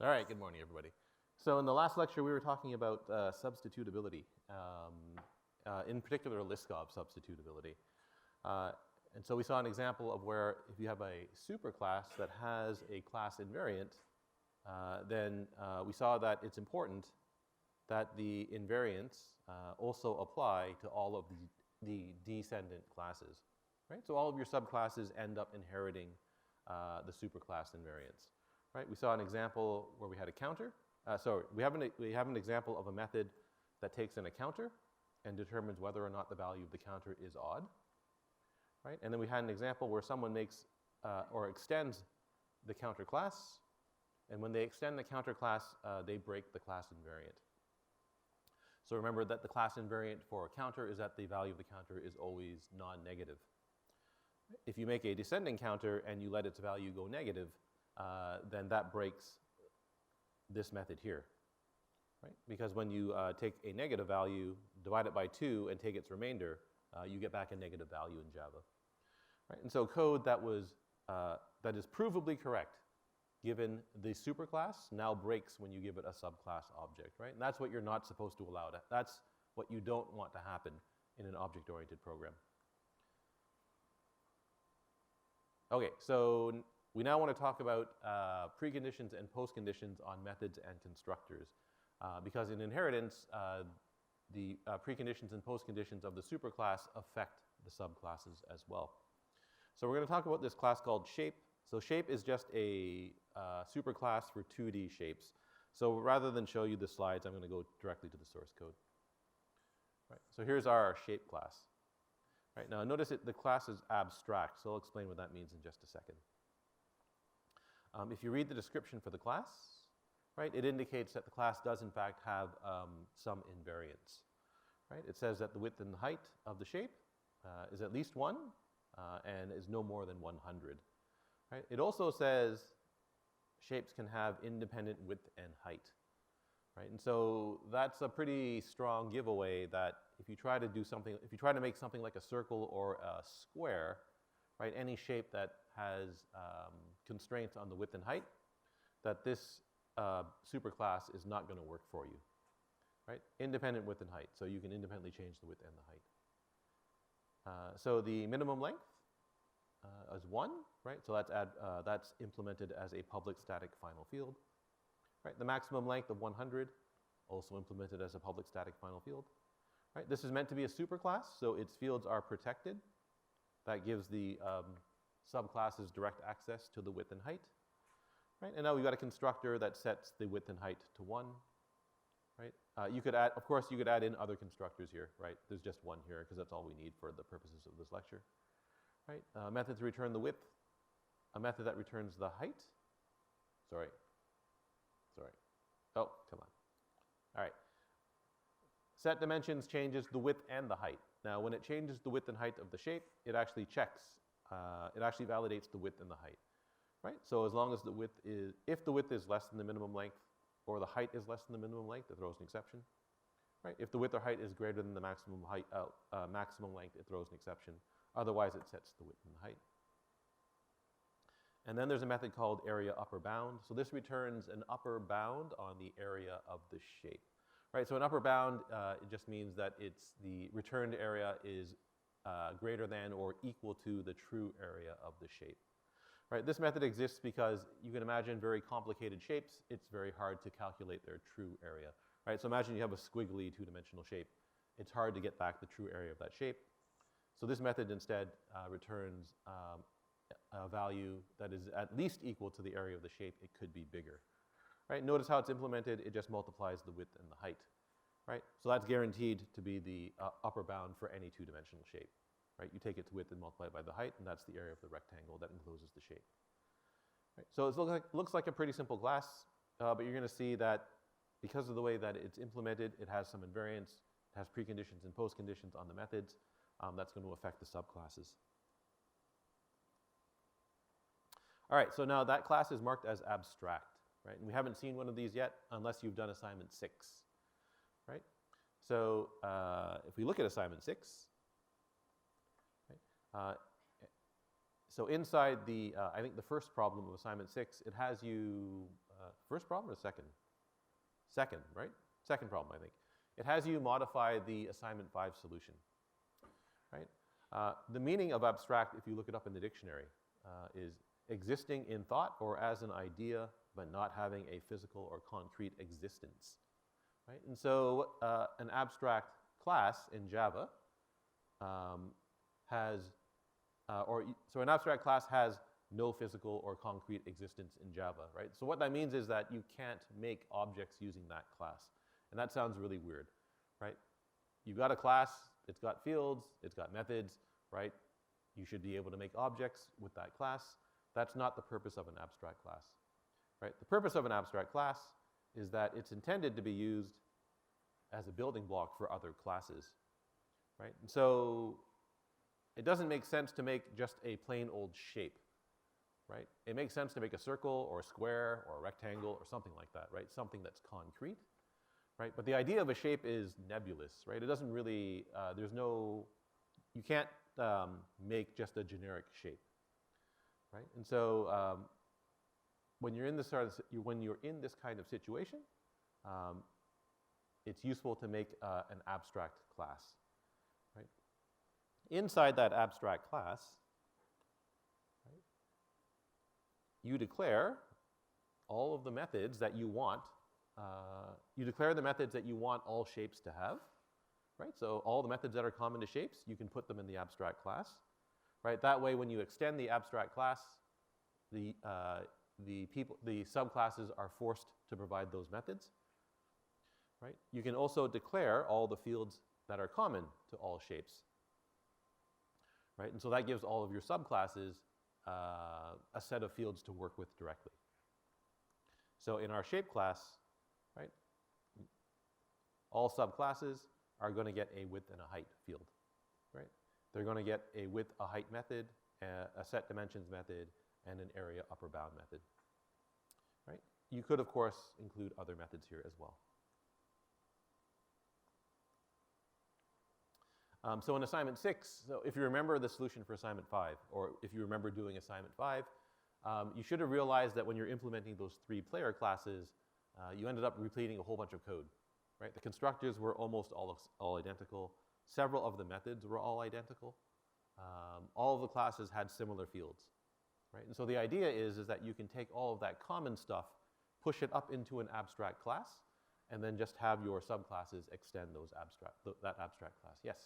All right, good morning, everybody. So in the last lecture, we were talking about substitutability, in particular Liskov substitutability. And so we saw an example of where if you have a superclass that has a class invariant, then we saw that it's important that the invariants also apply to all of the descendant classes, right? So all of your subclasses end up inheriting the superclass invariants. Right? We saw an example where we had a counter. We have an example of a method that takes in a counter and determines whether or not the value of the counter is odd. Right? And then we had an example where someone makes or extends the counter class, and when they extend the counter class, they break the class invariant. So remember that the class invariant for a counter is that the value of the counter is always non-negative. If you make a descending counter and you let its value go negative, then that breaks this method here, right? Because when you take a negative value, divide it by 2, and take its remainder, you get back a negative value in Java, right? And so code that is provably correct given the superclass now breaks when you give it a subclass object, right? And that's what you're not supposed to allow. That's what you don't want to happen in an object-oriented program. Okay, so we now want to talk about preconditions and postconditions on methods and constructors. Because in inheritance, the preconditions and postconditions of the superclass affect the subclasses as well. So we're going to talk about this class called shape. So shape is just a superclass for 2D shapes. So rather than show you the slides, I'm going to go directly to the source code. Right, so here's our shape class. Right, now notice the class is abstract, so I'll explain what that means in just a second. If you read the description for the class, right, it indicates that the class does in fact have some invariants. Right? It says that the width and the height of the shape is at least 1 and is no more than 100. Right? It also says shapes can have independent width and height. Right? And so that's a pretty strong giveaway that if you try to do something, if you try to make something like a circle or a square, right, any shape that has constraints on the width and height, that this superclass is not going to work for you, right? Independent width and height, so you can independently change the width and the height. So the minimum length is 1, right? So that's implemented as a public static final field. Right? The maximum length of 100, also implemented as a public static final field. Right? This is meant to be a superclass, so its fields are protected. That gives the subclasses direct access to the width and height. Right? And now we've got a constructor that sets the width and height to 1. Right? You could add, of course, you could add in other constructors here. Right? There's just one here because that's all we need for the purposes of this lecture. Right? A method to return the width, a method that returns the height. Sorry. Oh, come on. All right. Set dimensions changes the width and the height. Now, when it changes the width and height of the shape, it actually checks. It actually validates the width and the height, right? So as long as the width is, if the width is less than the minimum length, or the height is less than the minimum length, it throws an exception, right? If the width or height is greater than the maximum height, maximum length, it throws an exception. Otherwise, it sets the width and the height. And then there's a method called area upper bound. So this returns an upper bound on the area of the shape. Right, so an upper bound, it just means that the returned area is greater than or equal to the true area of the shape. Right, this method exists because you can imagine very complicated shapes. It's very hard to calculate their true area. Right, so imagine you have a squiggly two-dimensional shape. It's hard to get back the true area of that shape. So this method instead returns a value that is at least equal to the area of the shape. It could be bigger. Right? Notice how it's implemented. It just multiplies the width and the height. Right? So that's guaranteed to be the upper bound for any two-dimensional shape. Right? You take its width and multiply it by the height, and that's the area of the rectangle that encloses the shape. Right? So it looks like a pretty simple class, but you're going to see that because of the way that it's implemented, it has some invariants, it has preconditions and postconditions on the methods. That's going to affect the subclasses. All right, so now that class is marked as abstract. Right? And we haven't seen one of these yet unless you've done assignment 6. Right? So if we look at assignment 6, right, so inside the, I think the first problem of assignment 6, it has you First problem or second? Second, right? Second problem, I think. It has you modify the assignment 5 solution, right? The meaning of abstract, if you look it up in the dictionary, is existing in thought or as an idea, but not having a physical or concrete existence, right? And so an abstract class in Java so an abstract class has no physical or concrete existence in Java, right? So what that means is that you can't make objects using that class. And that sounds really weird, right? You've got a class, it's got fields, it's got methods, right? You should be able to make objects with that class. That's not the purpose of an abstract class, right? The purpose of an abstract class is that it's intended to be used as a building block for other classes, right? And so it doesn't make sense to make just a plain old shape, right? It makes sense to make a circle or a square or a rectangle or something like that, right? Something that's concrete, right? But the idea of a shape is nebulous, right? It doesn't really, you can't make just a generic shape, right? And so when you're in this kind of situation, it's useful to make an abstract class, right? Inside that abstract class, right, you declare all of the methods that you want. You declare the methods that you want all shapes to have, right? So all the methods that are common to shapes, you can put them in the abstract class, right? That way, when you extend the abstract class, the subclasses are forced to provide those methods, right? You can also declare all the fields that are common to all shapes, right? And so that gives all of your subclasses a set of fields to work with directly. So in our shape class, right, all subclasses are going to get a width and a height field, right? They're going to get a width, a height method, a set dimensions method, and an area upper bound method, right? You could, of course, include other methods here as well. So in assignment 6, so if you remember the solution for assignment 5, or if you remember doing assignment 5, you should have realized that when you're implementing those 3 player classes, you ended up repeating a whole bunch of code, right? The constructors were almost all identical. Several of the methods were all identical. All of the classes had similar fields, right? And so the idea is that you can take all of that common stuff, push it up into an abstract class, and then just have your subclasses extend that abstract class. Yes?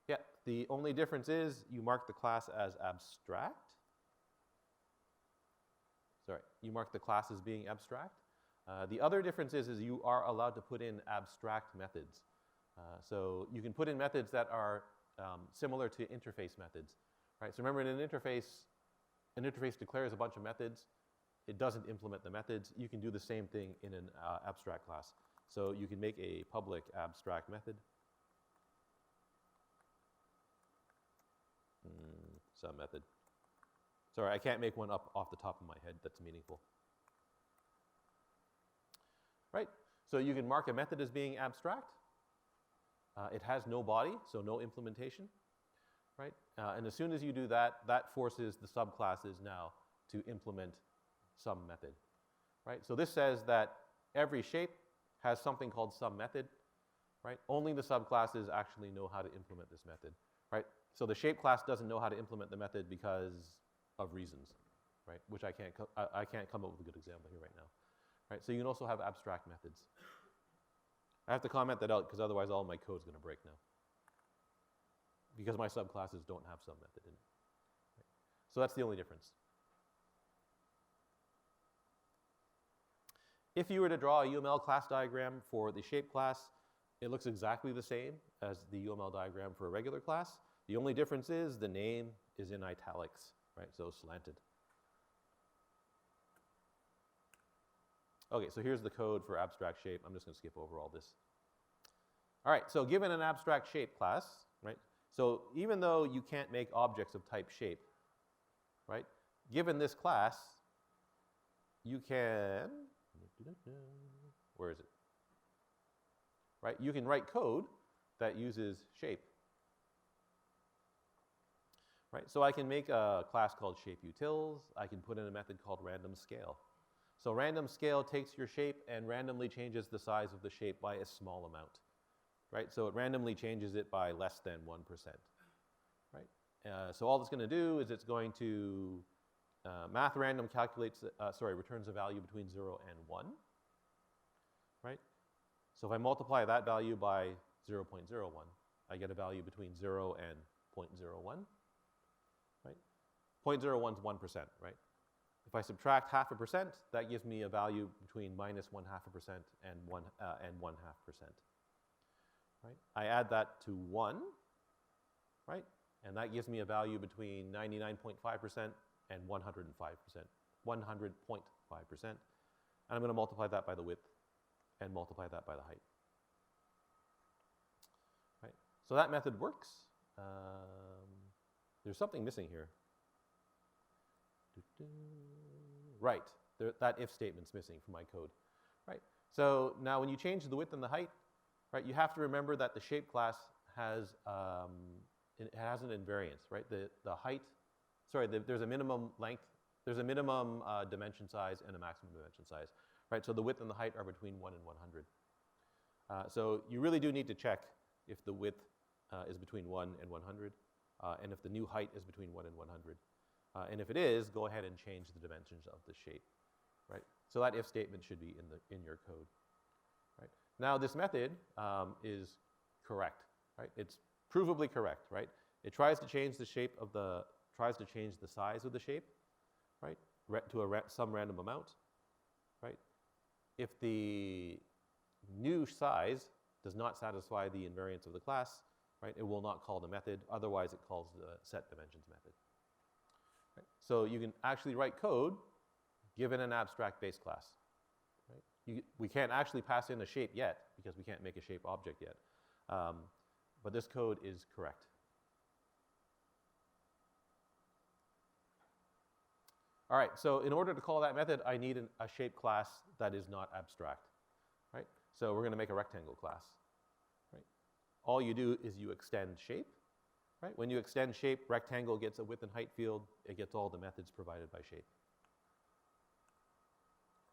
Yeah, the only difference is you mark the class as abstract. Sorry, you mark the class as being abstract. The other difference is you are allowed to put in abstract methods. So you can put in methods that are similar to interface methods, right? So remember, in an interface declares a bunch of methods. It doesn't implement the methods. You can do the same thing in an abstract class. So you can make a public abstract method. Some method. Sorry, I can't make one up off the top of my head that's meaningful. Right? So you can mark a method as being abstract. It has no body, so no implementation. Right? And as soon as you do that, that forces the subclasses now to implement some method. Right? So this says that every shape has something called some method. Right? Only the subclasses actually know how to implement this method. Right? So the shape class doesn't know how to implement the method because of reasons, right? Which I can't come up with a good example here right now, right? So you can also have abstract methods. I have to comment that out because otherwise all my code's going to break now, because my subclasses don't have some method in it. Right? So that's the only difference. If you were to draw a UML class diagram for the shape class, it looks exactly the same as the UML diagram for a regular class. The only difference is the name is in italics, right? So slanted. Okay, so here's the code for abstract shape. I'm just going to skip over all this. All right, so given an abstract shape class, right? So even though you can't make objects of type shape, right? Given this class, you can, where is it? Right? You can write code that uses shape. right? So I can make a class called shapeUtils. I can put in a method called randomScale. So randomScale takes your shape and randomly changes the size of the shape by a small amount, right? So it randomly changes it by less than 1%, right? So all it's going to do is it's going to math random calculates, returns a value between 0 and 1, right? So if I multiply that value by 0.01, I get a value between 0 and 0.01, right? 0.01 is 1%, right? If I subtract 0.5%, that gives me a value between minus 0.5% and 1.5%, right? I add that to 1, right? And that gives me a value between 99.5% and 105%, 100.5%. And I'm going to multiply that by the width and multiply that by the height. Right? So that method works. There's something missing here. Right, that if statement's missing from my code. Right. So now when you change the width and the height, right, you have to remember that the shape class has it has an invariance, right? The height, there's a minimum length, there's a minimum dimension size and a maximum dimension size, right? So the width and the height are between 1 and 100. So you really do need to check if the width is between 1 and 100, and if the new height is between 1 and 100. And if it is, go ahead and change the dimensions of the shape, right? So that if statement should be in your code, right? Now this method is correct, right? It's provably correct, right? It tries to change the shape of tries to change the size of the shape, right? To some random amount, right? If the new size does not satisfy the invariance of the class, right, it will not call the method. Otherwise, it calls the setDimensions method. Right? So you can actually write code given an abstract base class. Right? We can't actually pass in a shape yet because we can't make a shape object yet. But this code is correct. All right, so in order to call that method, I need a shape class that is not abstract. Right? So we're going to make a rectangle class. Right? All you do is you extend shape. Right? When you extend shape, rectangle gets a width and height field. It gets all the methods provided by shape.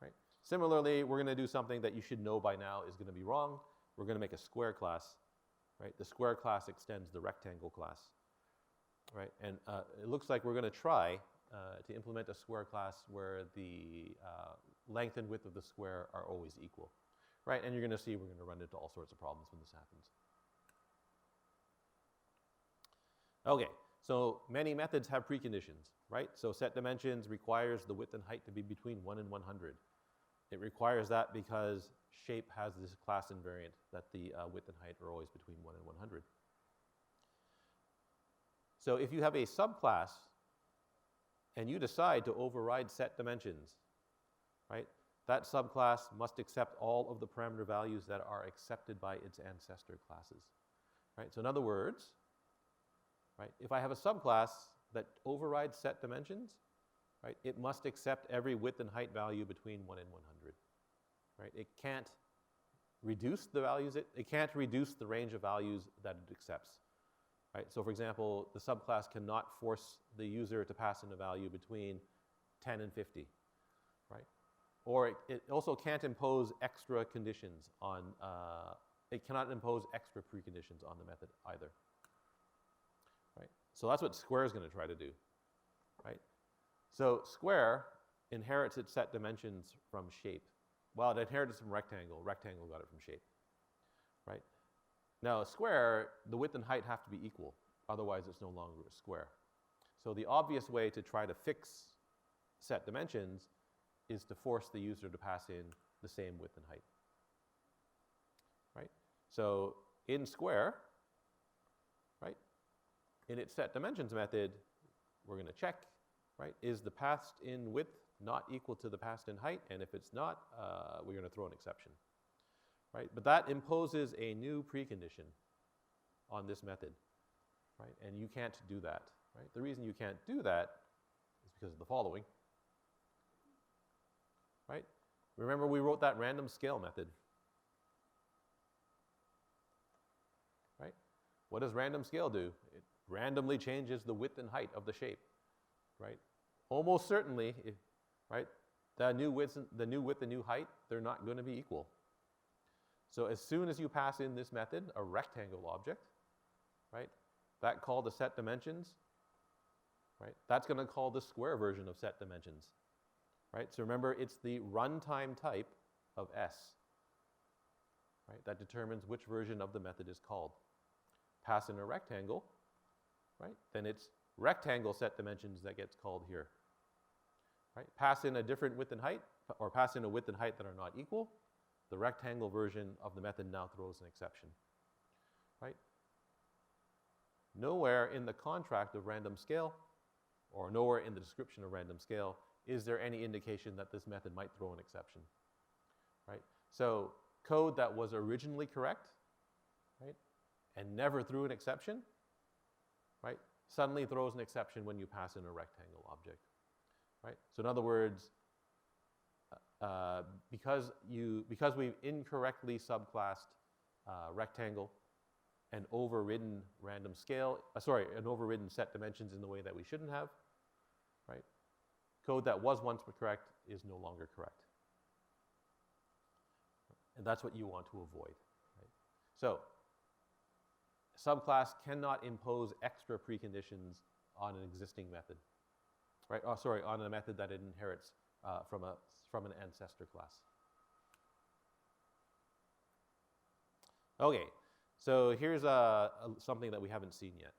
Right? Similarly, we're going to do something that you should know by now is going to be wrong. We're going to make a square class. Right? The square class extends the rectangle class. Right? And it looks like we're going to try to implement a square class where the length and width of the square are always equal. Right? And you're going to see we're going to run into all sorts of problems when this happens. Okay, so many methods have preconditions, right? So setDimensions requires the width and height to be between 1 and 100. It requires that because shape has this class invariant that the width and height are always between 1 and 100. So if you have a subclass and you decide to override setDimensions, right, that subclass must accept all of the parameter values that are accepted by its ancestor classes. Right? So in other words, right, if I have a subclass that overrides setDimensions, right, it must accept every width and height value between 1 and 100. Right? It can't reduce the values, it can't reduce the range of values that it accepts. Right? So for example, the subclass cannot force the user to pass in a value between 10 and 50. Right? Or it also can't impose extra conditions on, it cannot impose extra preconditions on the method either. Right? So that's what square is going to try to do. Right? So square inherits its setDimensions from shape. Well, it inherited from rectangle. Rectangle got it from shape. Right? Now, a square, the width and height have to be equal. Otherwise, it's no longer a square. So the obvious way to try to fix setDimensions is to force the user to pass in the same width and height. Right? So in square, right, in its setDimensions method, we're going to check, right, is the passed in width not equal to the passed in height? And if it's not, we're going to throw an exception. Right? But that imposes a new precondition on this method. Right? And you can't do that. Right? The reason you can't do that is because of the following. Right? Remember we wrote that randomScale method. Right? what does random scale do? It randomly changes the width and height of the shape, right? Almost certainly, right, the new width and new height, they're not going to be equal. So as soon as you pass in this method, a rectangle object, right, that called the set dimensions, right, that's going to call the square version of set dimensions, right? So remember, it's the runtime type of S, right, that determines which version of the method is called. Pass in a rectangle, right, then it's rectangle set dimensions that gets called here, right? Pass in a different width and height, or pass in a width and height that are not equal, the rectangle version of the method now throws an exception, right? Nowhere in the contract of random scale, or nowhere in the description of random scale, is there any indication that this method might throw an exception, right? So code that was originally correct, right, and never threw an exception, right, suddenly throws an exception when you pass in a rectangle object, right? So in other words, because we've incorrectly subclassed rectangle and overridden random scale, and overridden set dimensions in the way that we shouldn't have, right? Code that was once correct is no longer correct. And that's what you want to avoid, right? So, a subclass cannot impose extra preconditions on an existing method, right? On a method that it inherits from an ancestor class. Okay, so here's something that we haven't seen yet.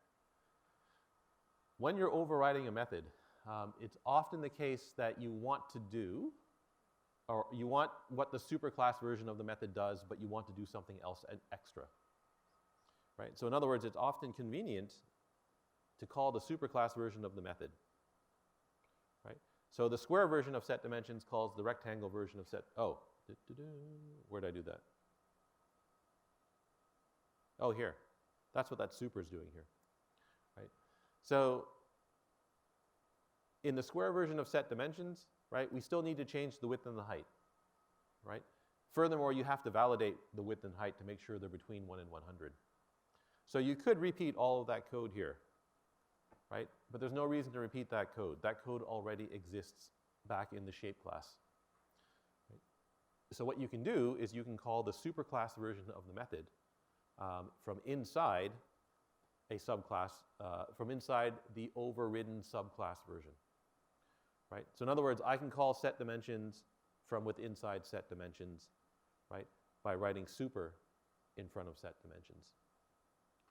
When you're overriding a method, it's often the case that you want to do, or you want what the superclass version of the method does, but you want to do something else extra, right? So in other words, it's often convenient to call the superclass version of the method, right? So the square version of set dimensions calls the rectangle version of set, where did I do that? Oh, here. That's what that super is doing here, right? So in the square version of set dimensions, right, we still need to change the width and the height, right? Furthermore, you have to validate the width and height to make sure they're between 1 and 100. So you could repeat all of that code here, right? But there's no reason to repeat that code. That code already exists back in the shape class, right? So what you can do is you can call the superclass version of the method from inside a subclass, from inside the overridden subclass version, right? So in other words, I can call set dimensions from within inside set dimensions, right, by writing super in front of set dimensions,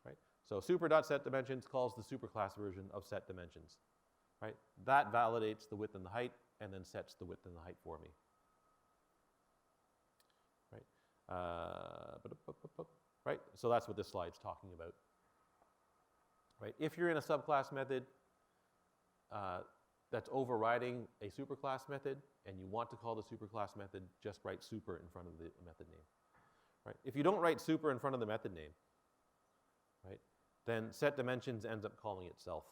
right? So super.setDimensions calls the superclass version of set dimensions, right? That validates the width and the height and then sets the width and the height for me, right? Right? So that's what this slide's talking about, right? If you're in a subclass method that's overriding a superclass method and you want to call the superclass method, just write super in front of the method name, right? If you don't write super in front of the method name, right, then set dimensions ends up calling itself,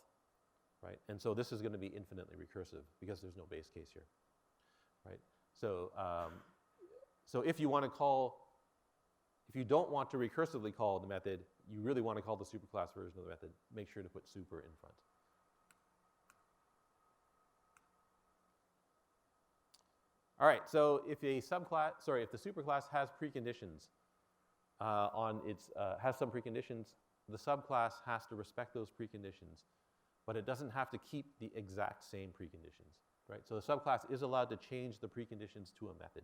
right? And so this is going to be infinitely recursive because there's no base case here, right? So, so if you don't want to recursively call the method, you really want to call the superclass version of the method, make sure to put super in front. All right, so if the superclass has preconditions has some preconditions, the subclass has to respect those preconditions, but it doesn't have to keep the exact same preconditions, right? So the subclass is allowed to change the preconditions to a method,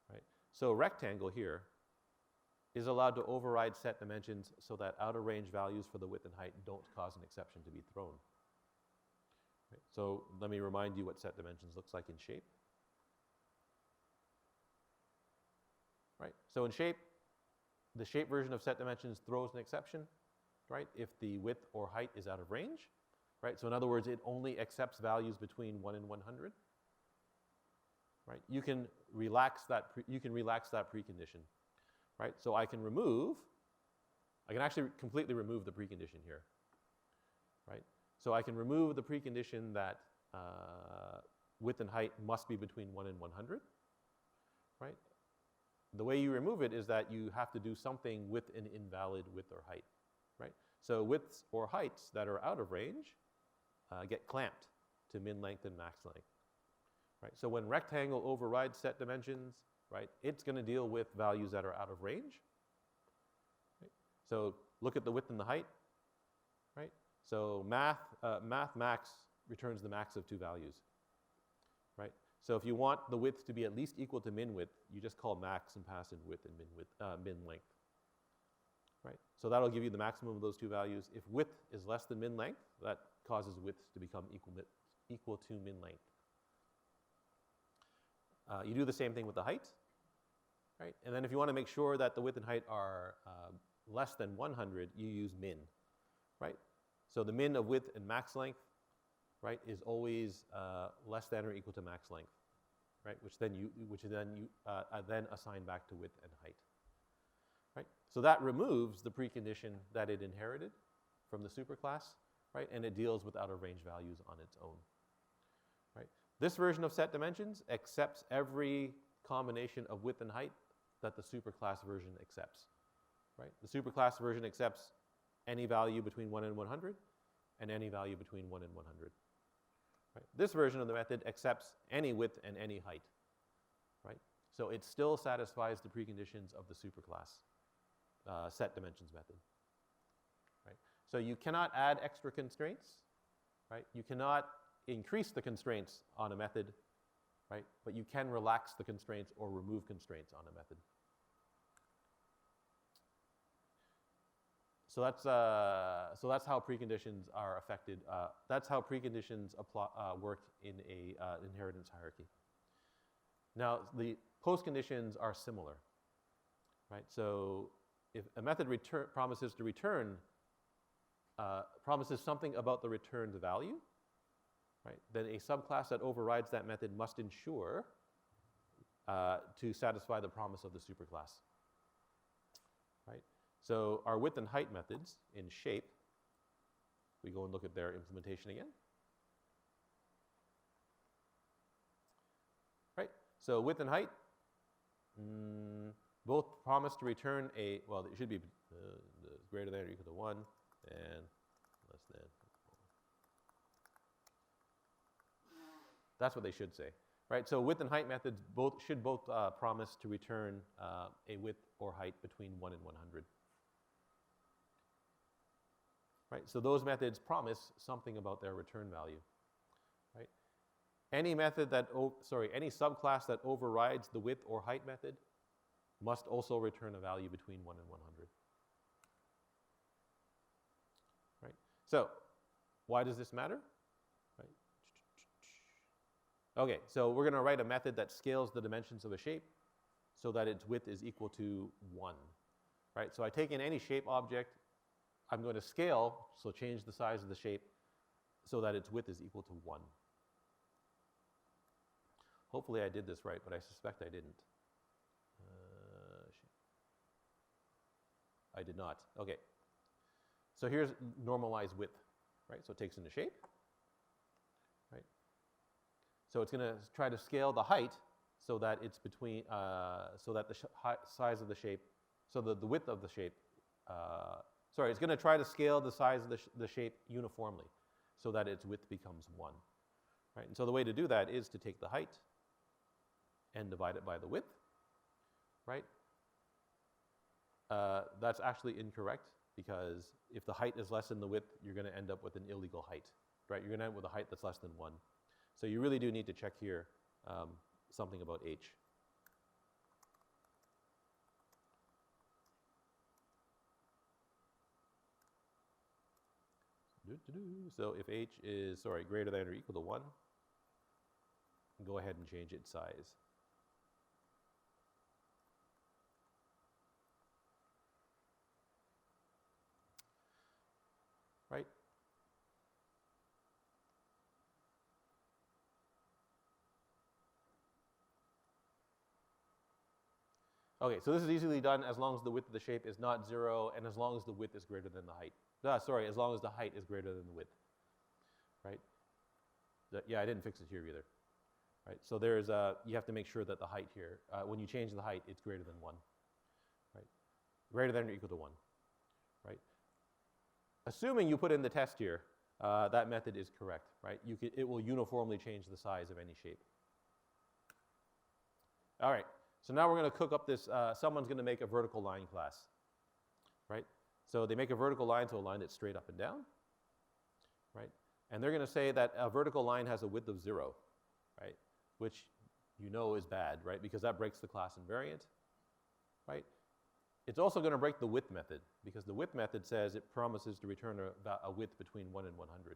right? So rectangle here is allowed to override set dimensions so that outer range values for the width and height don't cause an exception to be thrown. Right? So let me remind you what set dimensions looks like in shape. Right? So in shape, the shape version of set dimensions throws an exception, right, if the width or height is out of range. Right? So in other words, it only accepts values between 1 and 100. Right? You can relax that precondition. Right? So I can actually completely remove the precondition here. Right? So I can remove the precondition that width and height must be between 1 and 100. Right? the way you remove it is that you have to do something with an invalid width or height, right? So widths or heights that are out of range get clamped to min length and max length, right? So when rectangle overrides set dimensions, right, it's going to deal with values that are out of range. Right? So look at the width and the height, right? So math max returns the max of two values, right? So if you want the width to be at least equal to min width, you just call max and pass in width and min length, right? So that'll give you the maximum of those two values. If width is less than min length, that causes width to become equal to min length. You do the same thing with the height, right? And then if you want to make sure that the width and height are less than 100, you use min, right? So the min of width and max length, right, is always less than or equal to max length, right? Which then you assign back to width and height, right? So that removes the precondition that it inherited from the superclass, right? And it deals with out of range values on its own, right? This version of set dimensions accepts every combination of width and height that the superclass version accepts, right? The superclass version accepts any value between 1 and 100 and any value between 1 and 100. Right? This version of the method accepts any width and any height, right? So it still satisfies the preconditions of the superclass set dimensions method, right? So you cannot add extra constraints, right? You cannot increase the constraints on a method, right? But you can relax the constraints or remove constraints on a method. So that's how preconditions are affected. That's how preconditions work in a inheritance hierarchy. Now the postconditions are similar, right? So if a method promises to return, promises something about the returned value, right? Then a subclass that overrides that method must ensure to satisfy the promise of the superclass, right? So our width and height methods in shape, we go and look at their implementation again. Right, so width and height, both promise to return a, well, it should be greater than or equal to 1 and less than. That's what they should say, right? So width and height methods should both promise to return a width or height between 1 and 100. Right, so those methods promise something about their return value, right? Any method that, any subclass that overrides the width or height method must also return a value between 1 and 100. Right? So, why does this matter? Right? Okay, so we're going to write a method that scales the dimensions of a shape so that its width is equal to 1. Right? So I take in any shape object, I'm going to scale, so change the size of the shape so that its width is equal to 1. Hopefully I did this right, but I suspect I didn't. I did not. Okay. So here's normalized width, right? So it takes in the shape, right? So it's going to try to scale the height so that it's between, so that the size of the shape, so the width of the shape, it's going to try to scale the size of the shape uniformly so that its width becomes 1. Right? And so the way to do that is to take the height and divide it by the width. Right? That's actually incorrect because if the height is less than the width, you're going to end up with an illegal height. Right? You're going to end up with a height that's less than 1. So you really do need to check here something about h. So if h is, greater than or equal to 1, go ahead and change its size. Right? Okay, so this is easily done as long as the width of the shape is not 0 and as long as the width is greater than the height. As long as the height is greater than the width, right? Yeah, I didn't fix it here either. right? So you have to make sure that the height here, when you change the height, it's greater than 1, right? Greater than or equal to 1, right? Assuming you put in the test here, that method is correct, right? It will uniformly change the size of any shape. All right, so now we're going to cook up this, someone's going to make a vertical line class, right? So they make a vertical line, so a line that's straight up and down, right? And they're going to say that a vertical line has a width of 0, right? Which you know is bad, right? Because that breaks the class invariant, right? It's also going to break the width method, because the width method says it promises to return a width between 1 and 100.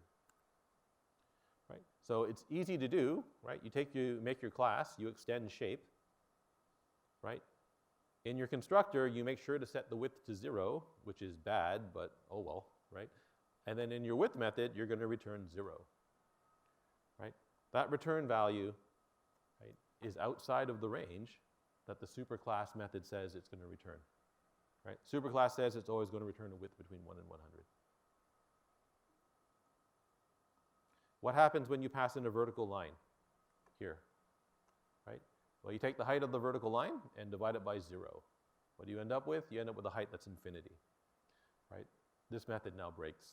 Right? So it's easy to do, right? You make your class, you extend shape, right? In your constructor, you make sure to set the width to 0, which is bad, but oh well, right? And then in your width method, you're going to return 0, right? That return value, right, is outside of the range that the superclass method says it's going to return, right? Superclass says it's always going to return a width between 1 and 100. What happens when you pass in a vertical line here, right? Well, you take the height of the vertical line and divide it by 0. What do you end up with? You end up with a height that's infinity, right? This method now breaks.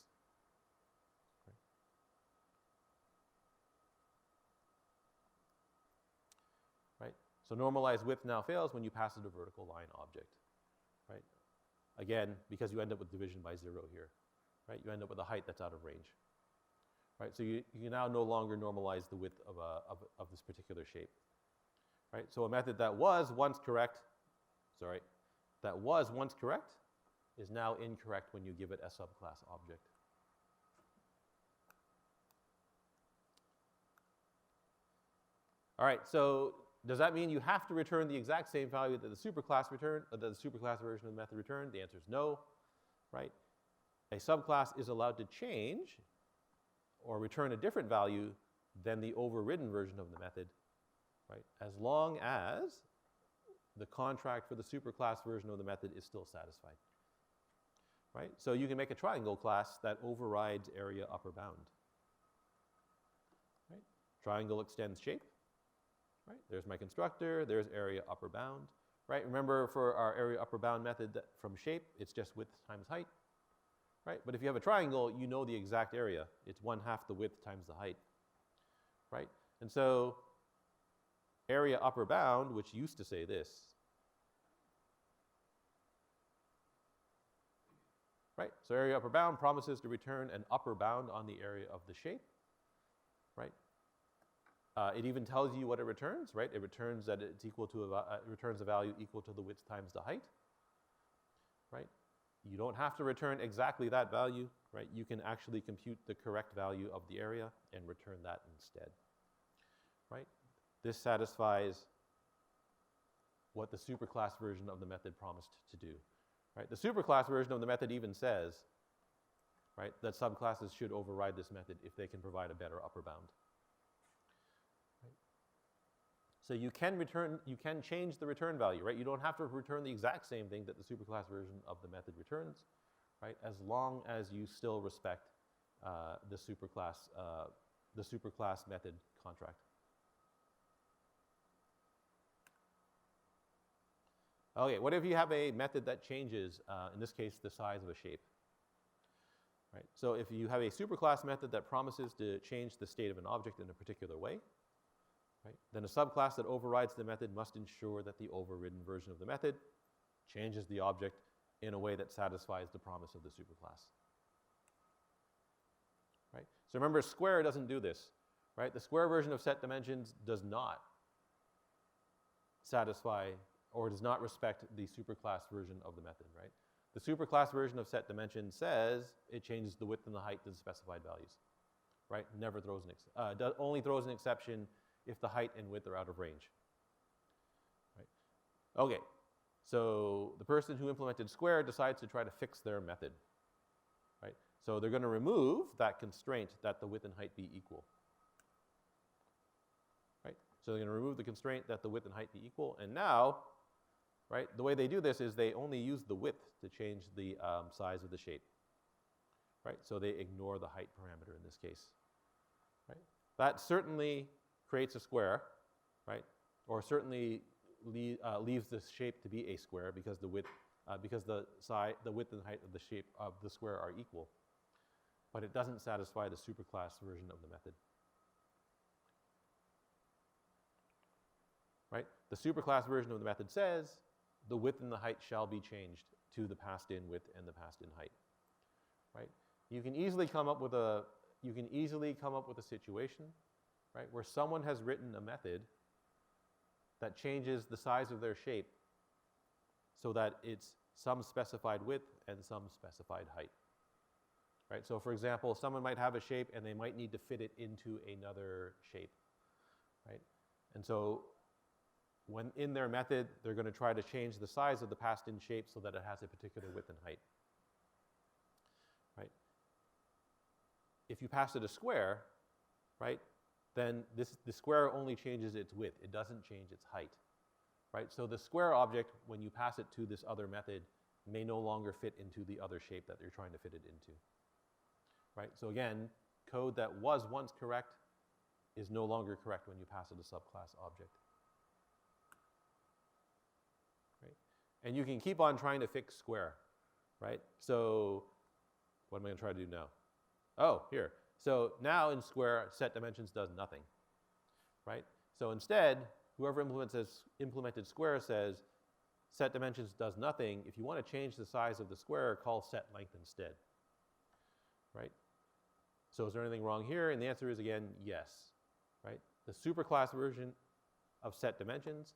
Right? So normalized width now fails when you pass it a vertical line object, right? Again, because you end up with division by 0 here, right? You end up with a height that's out of range. Right, so you now no longer normalize the width of this particular shape. Right, so a method that was once correct is now incorrect when you give it a subclass object. All right, so does that mean you have to return the exact same value that the superclass returned, or that the superclass version of the method returned? The answer is no, right? A subclass is allowed to change or return a different value than the overridden version of the method, right? As long as the contract for the superclass version of the method is still satisfied, right? So you can make a triangle class that overrides area upper bound, right? Triangle extends shape, right? There's my constructor, there's area upper bound, right? Remember for our area upper bound method from shape, it's just width times height. Right? But if you have a triangle, you know the exact area. It's 1/2 the width times the height. Right? And so area upper bound, which used to say this, right? So area upper bound promises to return an upper bound on the area of the shape. Right? It even tells you what it returns, right? It returns that it's equal to it returns a value equal to the width times the height. Right? You don't have to return exactly that value, right? You can actually compute the correct value of the area and return that instead, right? This satisfies what the superclass version of the method promised to do, right? The superclass version of the method even says, right, that subclasses should override this method if they can provide a better upper bound. Right? So you can change the return value, right? You don't have to return the exact same thing that the superclass version of the method returns, right? As long as you still respect the superclass method contract. Okay, what if you have a method that changes, in this case, the size of a shape? Right? So if you have a superclass method that promises to change the state of an object in a particular way, right, then a subclass that overrides the method must ensure that the overridden version of the method changes the object in a way that satisfies the promise of the superclass. Right? So remember, square doesn't do this. Right? The square version of set dimensions does not satisfy or does not respect the superclass version of the method. Right? The superclass version of set dimensions says it changes the width and the height to the specified values. Right? Never throws only throws an exception if the height and width are out of range. Right? Okay, so the person who implemented square decides to try to fix their method. Right? So they're going to remove that constraint that the width and height be equal. Right? So they're going to remove the constraint that the width and height be equal, and now, right, the way they do this is they only use the width to change the size of the shape. Right? So they ignore the height parameter in this case. Right? That certainly creates a square, right? Or certainly leaves the shape to be a square because the width, the width and height of the shape of the square are equal. But it doesn't satisfy the superclass version of the method. Right? The superclass version of the method says the width and the height shall be changed to the passed-in width and the passed-in height. Right? You can easily come up with a situation, right, where someone has written a method that changes the size of their shape so that it's some specified width and some specified height. Right? So for example, someone might have a shape and they might need to fit it into another shape. Right? And so when in their method, they're going to try to change the size of the passed-in shape so that it has a particular width and height. Right? If you pass it a square, right, then the square only changes its width. It doesn't change its height. Right? So the square object, when you pass it to this other method, may no longer fit into the other shape that you're trying to fit it into. Right? So again, code that was once correct is no longer correct when you pass it a subclass object. Right? And you can keep on trying to fix square. Right? So what am I going to try to do now? Oh, here. So now in square, set dimensions does nothing. Right? So instead, whoever implemented square says set dimensions does nothing. If you want to change the size of the square, call set length instead. Right? So is there anything wrong here? And the answer is, again, yes. Right? The superclass version of set dimensions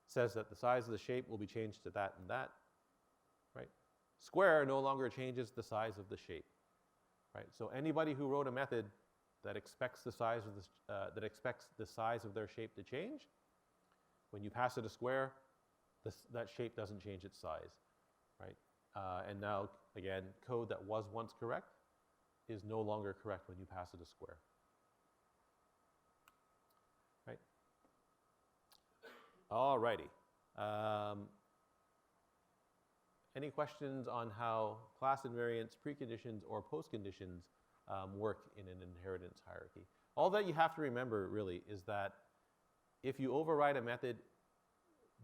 says that the size of the shape will be changed to that and that. Right? Square no longer changes the size of the shape. Right? So anybody who wrote a method that expects the size of their shape to change, when you pass it a square, that shape doesn't change its size. Right? And now, again, code that was once correct is no longer correct when you pass it a square. Right? All righty. Any questions on how class invariants, preconditions, or postconditions work in an inheritance hierarchy? All that you have to remember, really, is that if you override a method,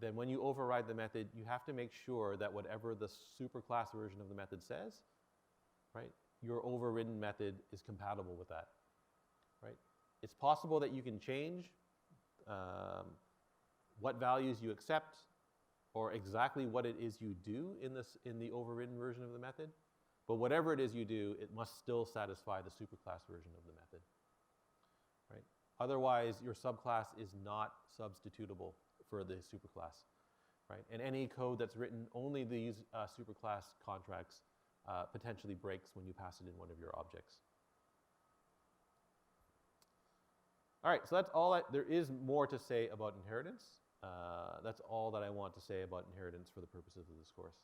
then when you override the method, you have to make sure that whatever the superclass version of the method says, right, your overridden method is compatible with that. Right? It's possible that you can change what values you accept or exactly what it is you do in the overridden version of the method, but whatever it is you do, it must still satisfy the superclass version of the method. Right? Otherwise, your subclass is not substitutable for the superclass. Right? And any code that's written only these superclass contracts potentially breaks when you pass it in one of your objects. All right, so that's all. There is more to say about inheritance. That's all that I want to say about inheritance for the purposes of this course.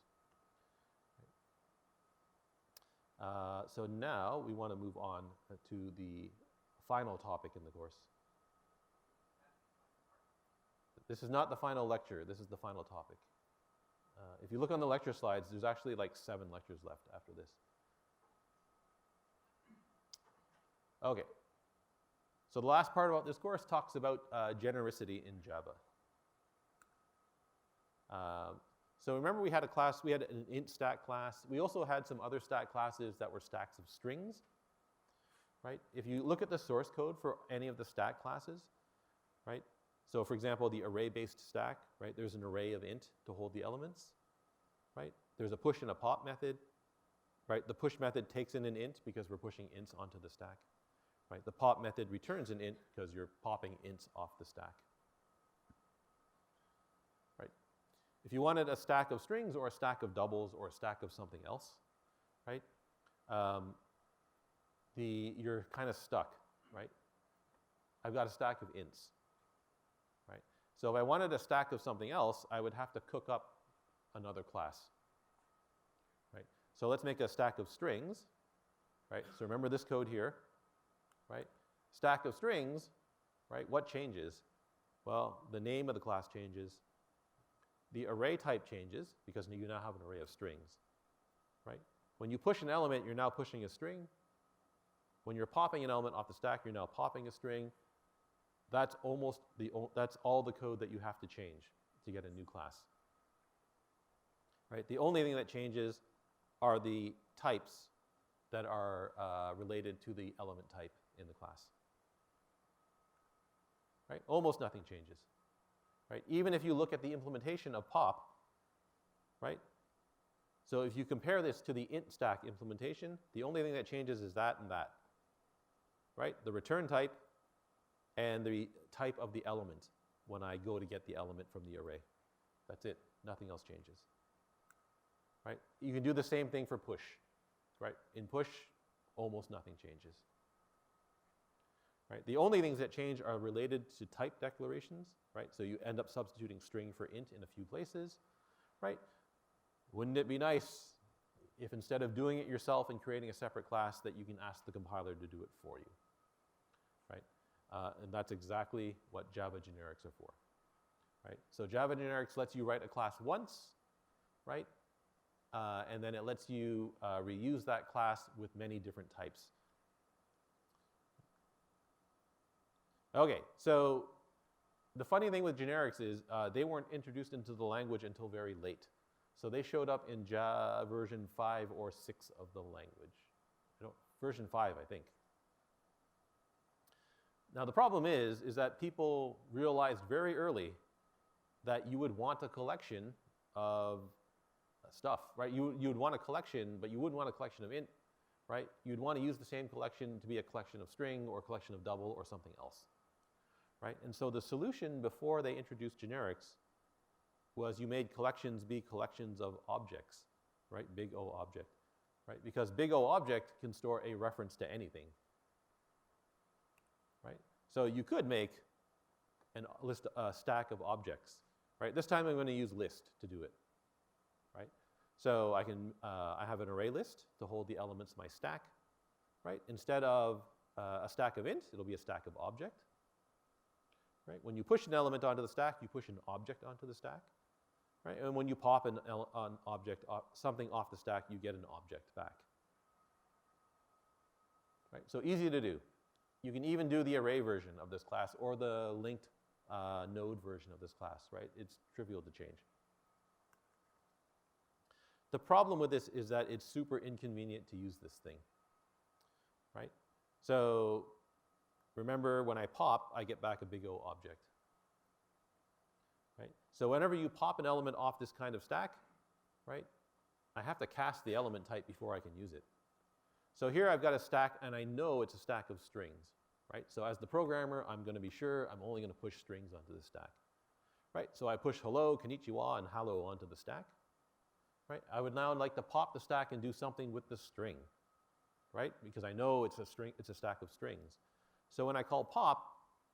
So now we want to move on to the final topic in the course. This is not the final lecture. This is the final topic. If you look on the lecture slides, there's actually like 7 lectures left after this. Okay. So the last part about this course talks about genericity in Java. So remember we had a class, we had an int stack class. We also had some other stack classes that were stacks of strings. Right? If you look at the source code for any of the stack classes, right? So for example, the array-based stack, right? There's an array of int to hold the elements, right? There's a push and a pop method, right? The push method takes in an int because we're pushing ints onto the stack, right? The pop method returns an int because you're popping ints off the stack, right? If you wanted a stack of strings or a stack of doubles or a stack of something else, right? You're kind of stuck, right? I've got a stack of ints. Right? So if I wanted a stack of something else, I would have to cook up another class. Right? So let's make a stack of strings. Right? So remember this code here. Right? Stack of strings, right? What changes? Well, the name of the class changes. The array type changes because you now have an array of strings. Right? When you push an element, you're now pushing a string. When you're popping an element off the stack, you're now popping a string. that's that's all the code that you have to change to get a new class. Right? The only thing that changes are the types that are related to the element type in the class. Right? Almost nothing changes. Right? Even if you look at the implementation of pop, right? So if you compare this to the int stack implementation, the only thing that changes is that and that. Right? The return type and the type of the element when I go to get the element from the array. That's it. Nothing else changes. Right? You can do the same thing for push. Right? In push, almost nothing changes. Right? The only things that change are related to type declarations. Right? So you end up substituting string for int in a few places. Right? Wouldn't it be nice if instead of doing it yourself and creating a separate class that you can ask the compiler to do it for you? Right? And that's exactly what Java generics are for. Right? So Java generics lets you write a class once, right? And then it lets you reuse that class with many different types. Okay, so the funny thing with generics is they weren't introduced into the language until very late. So they showed up in Java version 5 or 6 of the language. Version 5, I think. Now the problem is that people realized very early that you would want a collection of stuff, right? You would want a collection, but you wouldn't want a collection of int, right? You'd want to use the same collection to be a collection of string or a collection of double or something else, right? And so the solution before they introduced generics was you made collections be collections of objects, right? Big O object, right? Because big O object can store a reference to anything, right? So you could make a stack of objects, right? This time I'm going to use list to do it, right? So I have an array list to hold the elements of my stack, right? Instead of a stack of int, it'll be a stack of object, right? When you push an element onto the stack, you push an object onto the stack, right? And when you pop an object, something off the stack, you get an object back, right? So easy to do. You can even do the array version of this class or the linked node version of this class, right? It's trivial to change. The problem with this is that it's super inconvenient to use this thing, right? So remember, when I pop, I get back a big O object, right? So whenever you pop an element off this kind of stack, right, I have to cast the element type before I can use it. So here I've got a stack, and I know it's a stack of strings, right? So as the programmer, I'm going to be sure I'm only going to push strings onto the stack, right? So I push hello, konnichiwa, and hello onto the stack, right? I would now like to pop the stack and do something with the string, right? Because I know it's a stack of strings. So when I call pop,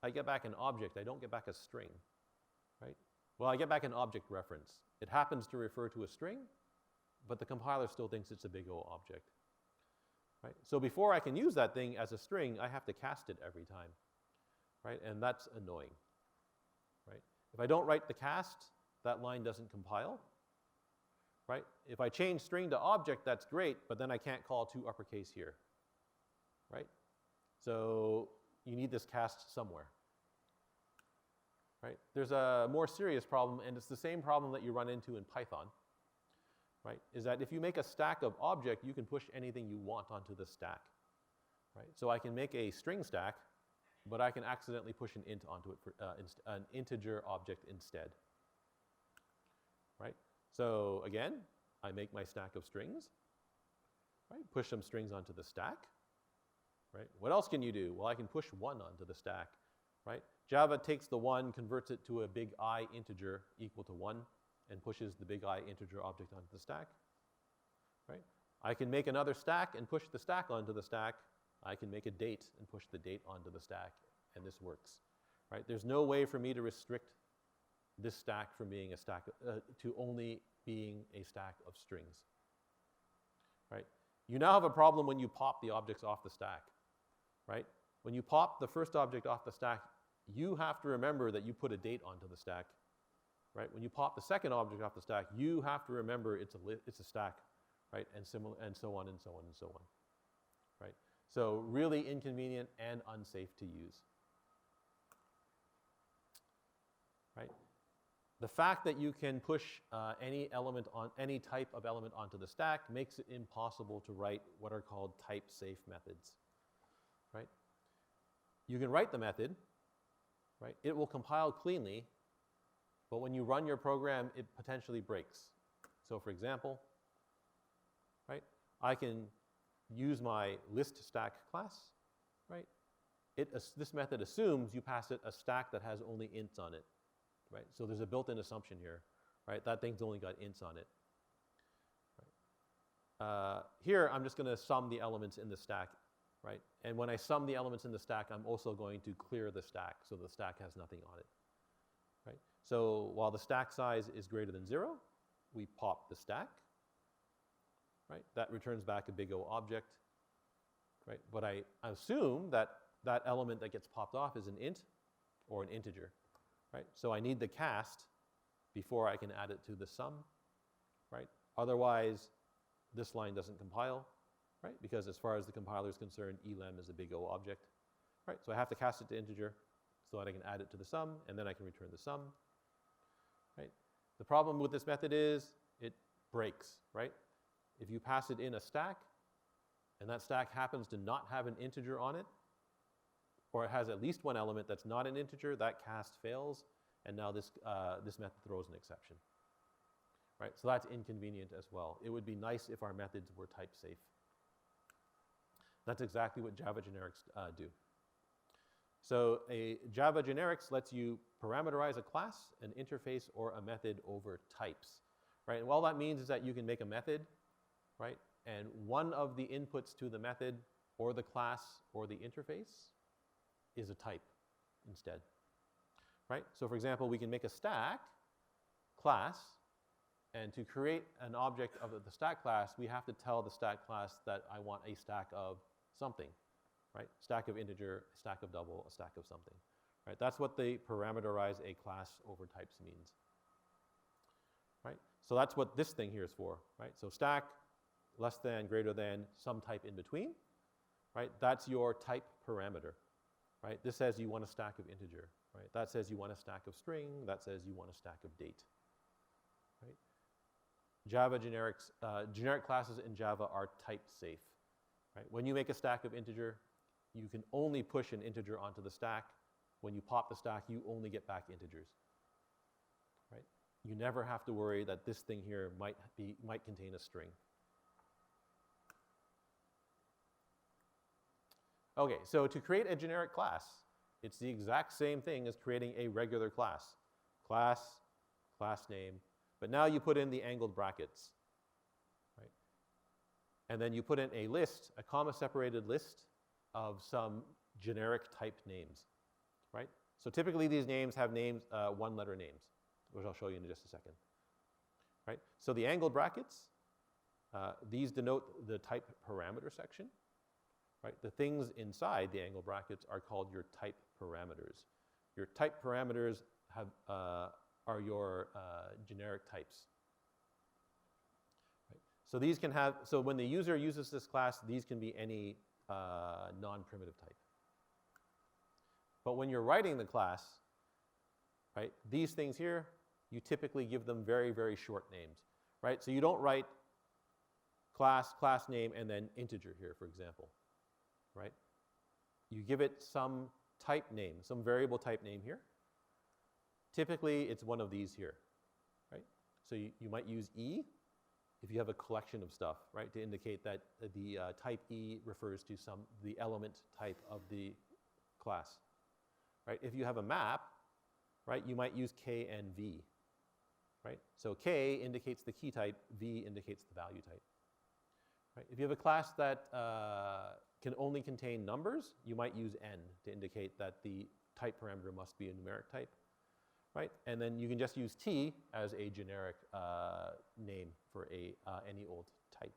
I get back an object. I don't get back a string, right? Well, I get back an object reference. It happens to refer to a string, but the compiler still thinks it's a big O object, right? So before I can use that thing as a string, I have to cast it every time, right? And that's annoying, right? If I don't write the cast, that line doesn't compile, right? If I change string to object, that's great, but then I can't call to uppercase here, right? So you need this cast somewhere, right? There's a more serious problem, and it's the same problem that you run into in Python, right? Is that if you make a stack of object, you can push anything you want onto the stack, right? So I can make a string stack, but I can accidentally push an int onto it, an integer object instead, right? So again, I make my stack of strings, right? Push some strings onto the stack, right? What else can you do? Well, I can push 1 onto the stack, right? Java takes the 1, converts it to a big I integer equal to 1, and pushes the big I integer object onto the stack, right? I can make another stack and push the stack onto the stack. I can make a date and push the date onto the stack, and this works, right? There's no way for me to restrict this stack from being a stack, to only being a stack of strings, right? You now have a problem when you pop the objects off the stack, right? When you pop the first object off the stack, you have to remember that you put a date onto the stack, right? When you pop the second object off the stack, you have to remember it's a stack, right? And similar, and so on and so on and so on, right? So really inconvenient and unsafe to use. right? The fact that you can push any type of element onto the stack makes it impossible to write what are called type-safe methods, right? You can write the method, right? It will compile cleanly, but when you run your program, it potentially breaks. So for example, right, I can use my list stack class, right? This method assumes you pass it a stack that has only ints on it, right? So there's a built-in assumption here, right? That thing's only got ints on it. Right? Here, I'm just going to sum the elements in the stack, right? And when I sum the elements in the stack, I'm also going to clear the stack, so the stack has nothing on it, right? So while the stack size is greater than 0, we pop the stack, right? That returns back a big O object, right? But I assume that that element that gets popped off is an int or an integer, right? So I need the cast before I can add it to the sum, right? Otherwise, this line doesn't compile, right? Because as far as the compiler is concerned, elem is a big O object, right? So I have to cast it to integer so that I can add it to the sum, and then I can return the sum, right? The problem with this method is it breaks, right? If you pass it in a stack, and that stack happens to not have an integer on it, or it has at least one element that's not an integer, that cast fails, and now this method throws an exception, right? So that's inconvenient as well. It would be nice if our methods were type safe. That's exactly what Java generics do. So a Java generics lets you parameterize a class, an interface, or a method over types, right? And all that means is that you can make a method, right? And one of the inputs to the method or the class or the interface is a type instead, right? So for example, we can make a stack class, and to create an object of the stack class, we have to tell the stack class that I want a stack of something, right? Stack of integer, a stack of double, a stack of something, right? That's what the parameterize a class over types means, right? So that's what this thing here is for, right? So stack less than, greater than, some type in between, right? That's your type parameter, right? This says you want a stack of integer, right? That says you want a stack of string. That says you want a stack of date, right? Java generics, generic classes in Java are type safe, right? When you make a stack of integer, you can only push an integer onto the stack. When you pop the stack, you only get back integers, right? You never have to worry that this thing here might contain a string. Okay, so to create a generic class, it's the exact same thing as creating a regular class. Class, class name, but now you put in the angled brackets, right? And then you put in a list, a comma-separated list of some generic type names, right? So typically these names have names, one-letter names, which I'll show you in just a second, right? So the angled brackets, these denote the type parameter section, right? The things inside the angle brackets are called your type parameters. Your type parameters are your generic types. Right? So these can have, so when the user uses this class, these can be any non-primitive type. But when you're writing the class, right, these things here, you typically give them very, very short names, right? So you don't write class, class name, and then integer here, for example. Right? You give it some type name, some variable type name here. Typically, it's one of these here, right? So you might use E if you have a collection of stuff, right, to indicate that the type E refers to the element type of the class, right? If you have a map, right, you might use K and V, right? So K indicates the key type, V indicates the value type. Right? If you have a class that can only contain numbers, you might use N to indicate that the type parameter must be a numeric type, right? And then you can just use T as a generic name for any old type.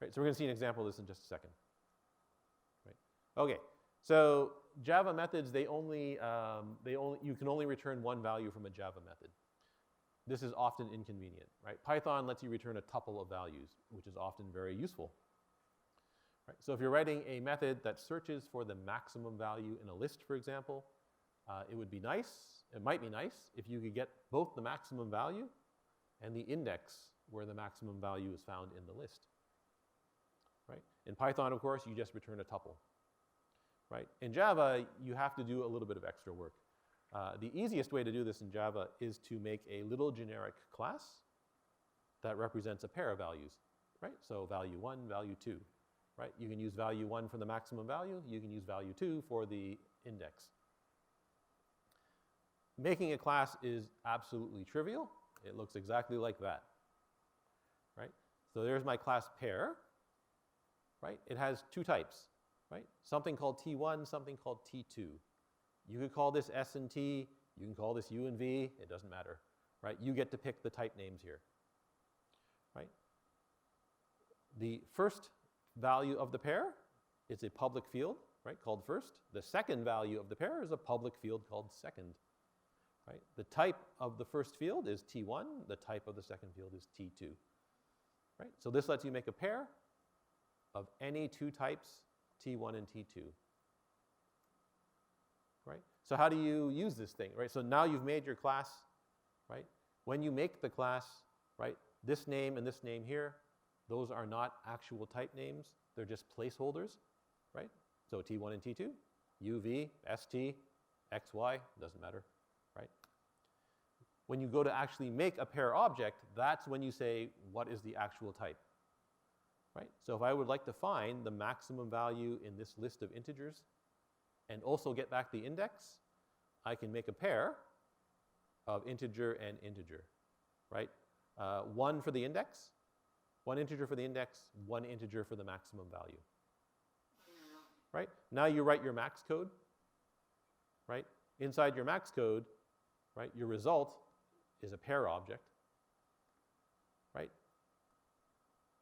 Right? So we're going to see an example of this in just a second. Right? Okay, so Java methods, you can only return one value from a Java method. This is often inconvenient, right? Python lets you return a tuple of values, which is often very useful. Right? So if you're writing a method that searches for the maximum value in a list, for example, it would be nice, it might be nice, if you could get both the maximum value and the index where the maximum value is found in the list. Right? In Python, of course, you just return a tuple. Right? In Java, you have to do a little bit of extra work. The easiest way to do this in Java is to make a little generic class that represents a pair of values. Right? So value 1, value 2. Right? You can use value 1 for the maximum value. You can use value 2 for the index. Making a class is absolutely trivial. It looks exactly like that. Right? So there's my class pair. Right? It has two types. Right? Something called T1, something called T2. You could call this S and T. You can call this U and V. It doesn't matter. Right? You get to pick the type names here. Right? The first value of the pair is a public field, right, called first. The second value of the pair is a public field called second. Right? The type of the first field is T1. The type of the second field is T2. Right? So this lets you make a pair of any two types, T1 and T2. Right? So how do you use this thing? Right? So now you've made your class. Right? When you make the class, right, this name and this name here, those are not actual type names. They're just placeholders. Right? So T1 and T2, UV, ST, XY, doesn't matter. Right? When you go to actually make a pair object, that's when you say, what is the actual type? Right? So if I would like to find the maximum value in this list of integers and also get back the index, I can make a pair of integer and integer. Right? One for the index, one integer for the index, one integer for the maximum value. Right? Now you write your max code. Right? Inside your max code, right, your result is a pair object. Right?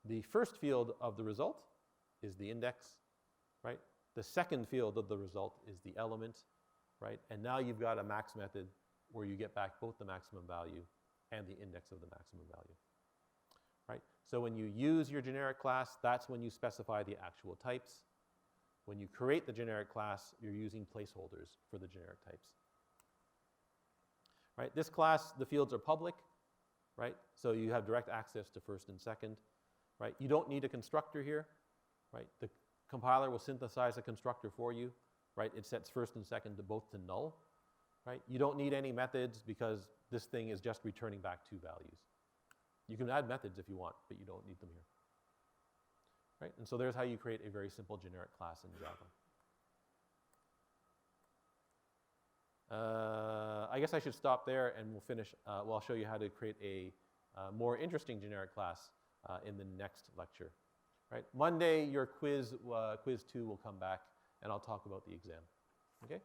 The first field of the result is the index. Right? The second field of the result is the element. Right? And now you've got a max method where you get back both the maximum value and the index of the maximum value. Right? So when you use your generic class, that's when you specify the actual types. When you create the generic class, you're using placeholders for the generic types. Right? This class, the fields are public. Right? So you have direct access to first and second. Right? You don't need a constructor here. Right? The compiler will synthesize a constructor for you. Right? It sets first and second to both to null. Right? You don't need any methods because this thing is just returning back two values. You can add methods if you want, but you don't need them here. Right? And so there's how you create a very simple generic class in Java. I guess I should stop there and we'll finish. Well, I'll show you how to create a more interesting generic class in the next lecture. Right? Monday, your quiz 2 will come back and I'll talk about the exam. Okay?